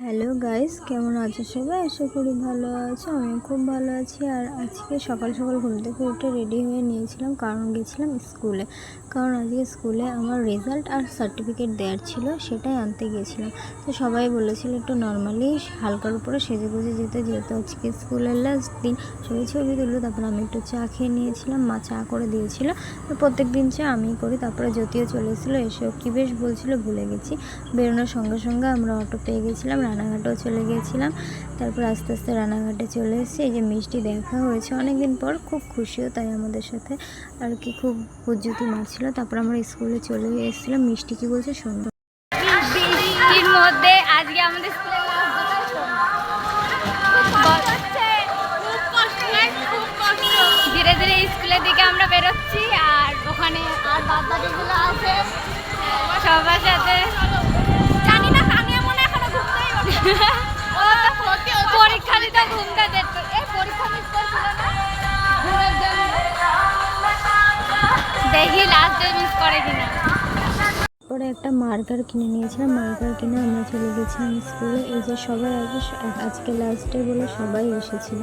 Hello guys, কেমন আছো সবাই? আশা করি ভালো আছো। আমি খুব ভালো আছি। আর আজকে সকাল সকাল ঘুম থেকে উঠে রেডি হয়ে নিয়েছিলাম, কারণ গেছিলাম স্কুলে। কারণ আজকে স্কুলে আমার রেজাল্ট আর সার্টিফিকেট দেওয়ার ছিল, সেটাই আনতে গিয়েছিলাম। তো সবাই বলেছিল একটু নর্মালি হালকার উপরে সেজে গুজে যেতে, যেহেতু আজকে স্কুলের লাস্ট দিন। সবাই ছবি তুললো, তারপর আমি একটু চা খেয়ে নিয়েছিলাম, মা চা করে দিয়েছিল। প্রত্যেক দিন চা আমি করি। তারপরে জ্যোতিও চলে এসেছিলো, এসেও কী বেশ বলছিল, ভুলে গেছি। বেরোনোর সঙ্গে সঙ্গে আমরা অটো পেয়ে গেছিলাম, রানাঘাটেও চলে গিয়েছিলাম। তারপর আস্তে আস্তে রানাঘাটে চলে এসেছি। এই যে মিষ্টি দেখা হয়েছে অনেকদিন পর, খুব খুশিও তাই আমাদের সাথে আর কি, খুব হুজ্জুতি মারছিল। তারপর আমরা স্কুলে চলে এসেছিলাম। মিষ্টি কি বলছে শুনবো। বৃষ্টির মধ্যে আজকে আমাদের স্কুলে ধীরে ধীরে স্কুলের দিকে আমরা বেরোচ্ছি। আর ওখানে আর বাদ বাকিগুলো আছে সবার সাথে। জানি না কানিয়া মনে এখনো ঘুমতেই পরীক্ষা দিতে ঘুমতে যেত। এই পরীক্ষা মিস করছিল না, দেখি লাস্টে মিস করে কিনা। পরে একটা মার্কার কিনে নিয়েছিলাম, মার্কার কিনে আমরা চলে গেছিলাম স্কুলে। এই যে সবাই আজকে লাস্ট ডে বলে সবাই এসেছিল।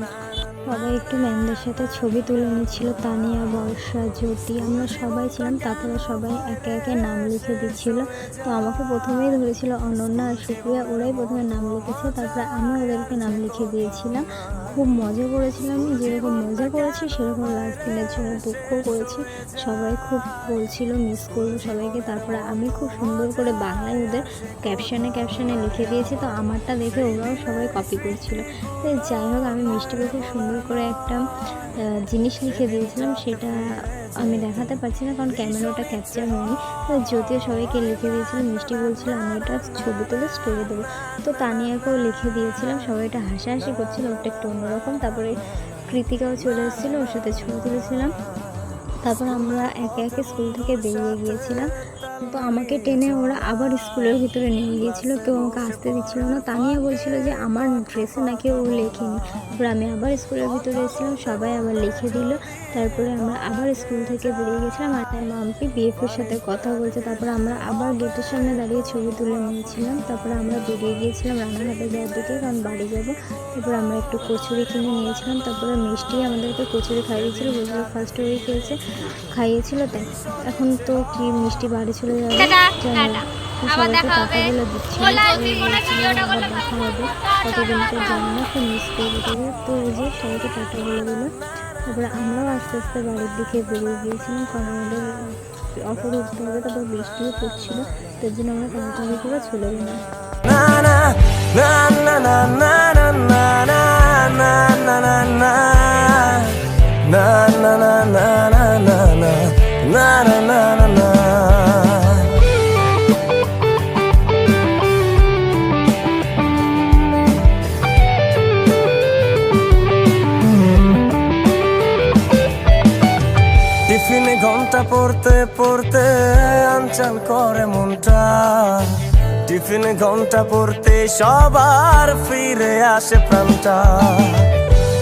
সবাই একটু ম্যামদের সাথে ছবি তুলে নিচ্ছিল, তানিয়া, বর্ষা, জ্যোতি, আমরা সবাই ছিলাম। তারপরে সবাই একে একে নাম লিখে দিচ্ছিল। তো আমাকে প্রথমেই ধরেছিল অনন্যা আর সুপ্রিয়া, ওরাই প্রথমে নাম লিখেছে, তারপরে আমি ওদেরকে নাম লিখে দিয়েছিলাম। খুব মজা করেছিলাম, যেরকম মজা করেছি সেরকম লাস্ট দিনের জন্য দুঃখ করেছি। সবাই খুব বলছিল মিস করবো সবাইকে। তারপরে আমি খুব সুন্দর করে বাংলায় ওদের ক্যাপশনে লিখে দিয়েছি। তো আমারটা দেখে ওরাও সবাই কপি করছিল। তো যাই হোক, আমি মিষ্টিকে খুব সুন্দর করে একটা জিনিস লিখে দিয়েছিলাম, সেটা আমি দেখাতে পারছি না কারণ ক্যামেরাটা ক্যাপচার হয়নি। তো যদিও সবাইকে লিখে দিয়েছিলাম, মিষ্টি বলছিল আমি এটা ছবি তুলে স্টোরি দেবো। তো তানিয়াকেও লিখে দিয়েছিলাম, সবাই এটা হাসাহাসি করছিল, ওটা একটু অন্যরকম। তারপরে কৃতিকাও চলে এসেছিলো, ওর সাথে ছবি তুলেছিলাম। তারপর আমরা একে একে স্কুল থেকে বেরিয়ে গিয়েছিলাম। তো আমাকে টেনে ওরা আবার স্কুলের ভিতরে নিয়ে গিয়েছিলো, কেউ আমাকে আসতে দিচ্ছিল না। তানিয়া বলছিল যে আমার ড্রেসে নাকি ও লেখেনি। তারপরে আমি আবার স্কুলের ভিতরে এসেছিলাম, সবাই আবার লিখে দিল। তারপরে আমরা আবার স্কুল থেকে বেরিয়ে গেছিলাম। আর তার মাম্পি বিএফের সাথে কথা বলছে। তারপরে আমরা আবার গেটের সামনে দাঁড়িয়ে ছবি তুলে নিয়েছিলাম। তারপরে আমরা বেরিয়ে গিয়েছিলাম রানাঘাটে যাওয়ার দিকে, কারণ বাড়ি যাবো। তারপরে আমরা একটু কচুরি কিনে নিয়েছিলাম। তারপরে মিষ্টি আমাদেরকে কচুরি খাইয়েছিল, বলছিল ফার্স্ট ওয়েই খেয়েছে, খাইয়েছিল। তাই এখন তো কি মিষ্টি বাড়ি চলে যাবে, সবাইকে টাকা বলে দিচ্ছিল, আবার দেখা হবে কতদিন পর, জানি না, খুব মিস করবো তাদের। তো ওই যে সবাইকে টাকা বলে দিল। তারপরে আমরাও আস্তে আস্তে বাড়ির দিকে বেরিয়ে গিয়েছিলাম, কারণ আমাদের অটো উঠতে হবে। তারপর বৃষ্টিও পড়ছিল, তার জন্য আমরা তাড়াতাড়ি করে চলে গেলাম। টিফিনে ঘন্টা পড়তে পড়তে আনচান করে মনটা। টিফিনে ঘন্টা পড়তে সবার ফিরে আসে প্রাণটা।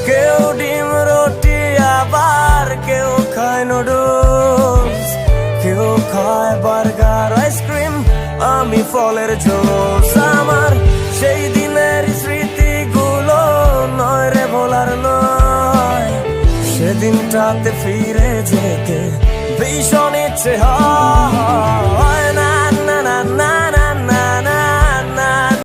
কেউ ডিম রুটি, আবার কেউ খায় নুডলস, কেউ খায় বার্গার, আইসক্রিম, আমি ফলের জুস। আমার সেই দিনের স্মৃতিগুলো নয় রে ভোলার নয়, সেদিনটাতে ফিরে যেতে ভীষণ ইচ্ছে হয়।